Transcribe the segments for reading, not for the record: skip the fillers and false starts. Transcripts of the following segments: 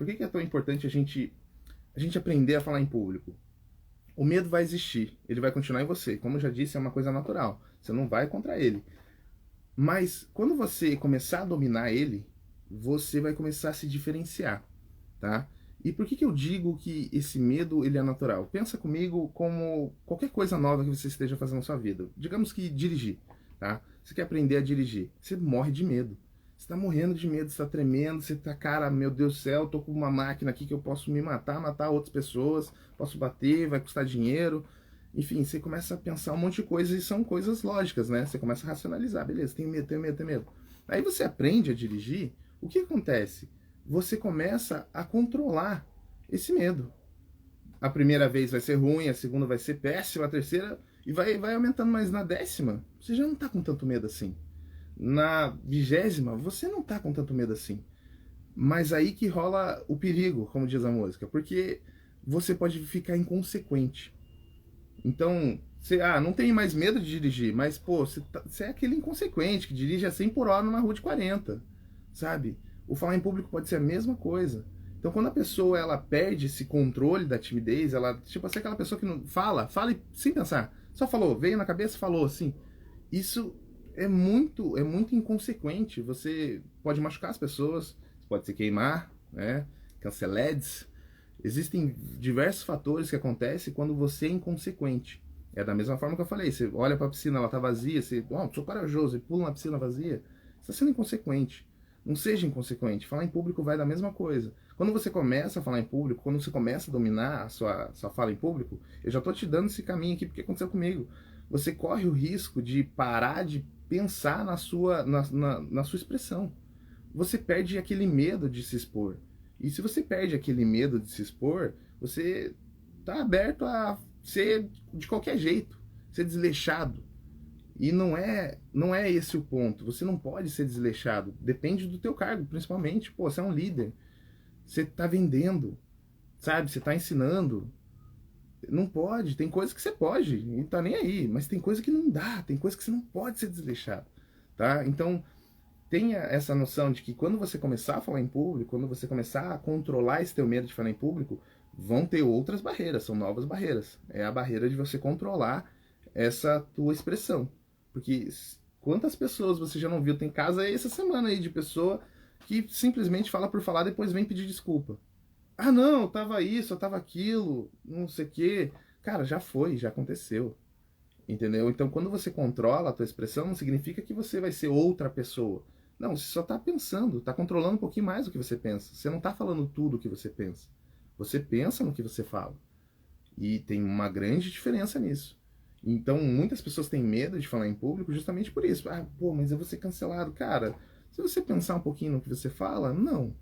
por que que é tão importante a gente aprender a falar em público? O medo vai existir, ele vai continuar em você. Como eu já disse, é uma coisa natural. Você não vai contra ele. Mas quando você começar a dominar ele, você vai começar a se diferenciar, tá? E por que que eu digo que esse medo ele é natural? Pensa comigo como qualquer coisa nova que você esteja fazendo na sua vida. Digamos que dirigir, tá? Você quer aprender a dirigir, você morre de medo. Você tá morrendo de medo, você tá tremendo, você tá, cara, meu Deus do céu, tô com uma máquina aqui que eu posso me matar, matar outras pessoas, posso bater, vai custar dinheiro. Enfim, você começa a pensar um monte de coisas e são coisas lógicas, né? Você começa a racionalizar, beleza, tenho medo, tenho medo, tenho medo. Aí você aprende a dirigir, o que acontece? Você começa a controlar esse medo. A primeira vez vai ser ruim, a segunda vai ser péssima, a terceira, e vai aumentando, mas na 10ª, você já não tá com tanto medo assim. Na 20ª, você não tá com tanto medo assim. Mas aí que rola o perigo, como diz a música, porque você pode ficar inconsequente. Então, você não tem mais medo de dirigir, mas, pô, você é aquele inconsequente que dirige a 100 por hora numa rua de 40, sabe? O falar em público pode ser a mesma coisa. Então, quando a pessoa ela perde esse controle da timidez, ela, tipo assim, aquela pessoa que não fala sem pensar, só falou, veio na cabeça, falou assim. Isso é muito inconsequente. Você pode machucar as pessoas, pode se queimar, né? Canceledes. Existem diversos fatores que acontecem quando você é inconsequente. É da mesma forma que eu falei, você olha para a piscina, ela tá vazia, você, sou corajoso, e pula na piscina vazia, você está sendo inconsequente. Não seja inconsequente. Falar em público vai da mesma coisa. Quando você começa a falar em público, quando você começa a dominar a sua fala em público, eu já estou te dando esse caminho aqui porque aconteceu comigo. Você corre o risco de parar de pensar na sua expressão. Você perde aquele medo de se expor. E se você perde aquele medo de se expor, você está aberto a ser de qualquer jeito, ser desleixado. E não é esse o ponto. Você não pode ser desleixado. Depende do teu cargo, principalmente. Pô, você é um líder. Você está vendendo, sabe? Você está ensinando. Não pode. Tem coisas que você pode e não tá nem aí. Mas tem coisa que não dá. Tem coisa que você não pode ser desleixado, tá? Então, tenha essa noção de que quando você começar a falar em público, quando você começar a controlar esse teu medo de falar em público, vão ter outras barreiras, são novas barreiras. É a barreira de você controlar essa tua expressão. Porque quantas pessoas você já não viu? Tem caso aí essa semana aí de pessoa que simplesmente fala por falar, depois vem pedir desculpa. Ah, não, tava isso, eu tava aquilo, não sei o quê. Cara, já foi, já aconteceu. Entendeu? Então, quando você controla a tua expressão, não significa que você vai ser outra pessoa. Não, você só está pensando, está controlando um pouquinho mais o que você pensa. Você não está falando tudo o que você pensa. Você pensa no que você fala. E tem uma grande diferença nisso. Então, muitas pessoas têm medo de falar em público justamente por isso. Ah, pô, mas eu vou ser cancelado. Cara, se você pensar um pouquinho no que você fala, não.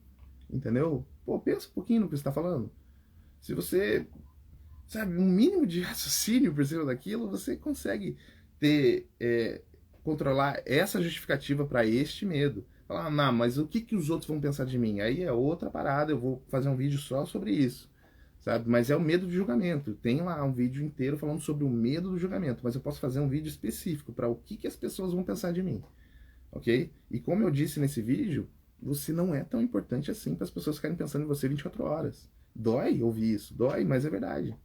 Entendeu? Pô, pensa um pouquinho no que você está falando. Se você, sabe, um mínimo de raciocínio por cima daquilo, você consegue ter, controlar essa justificativa para este medo. Falar, não, mas o que, que os outros vão pensar de mim? Aí é outra parada, eu vou fazer um vídeo só sobre isso, sabe? Mas é o medo de julgamento. Tem lá um vídeo inteiro falando sobre o medo do julgamento, mas eu posso fazer um vídeo específico para o que, que as pessoas vão pensar de mim, ok? E como eu disse nesse vídeo, você não é tão importante assim para as pessoas ficarem pensando em você 24 horas. Dói ouvir isso, dói, mas é verdade.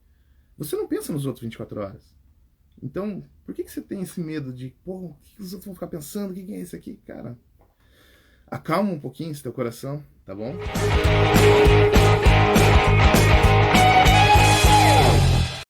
Você não pensa nos outros 24 horas. Então, por que você tem esse medo de, pô, o que os outros vão ficar pensando? O que é esse aqui? Cara, acalma um pouquinho esse teu coração, tá bom?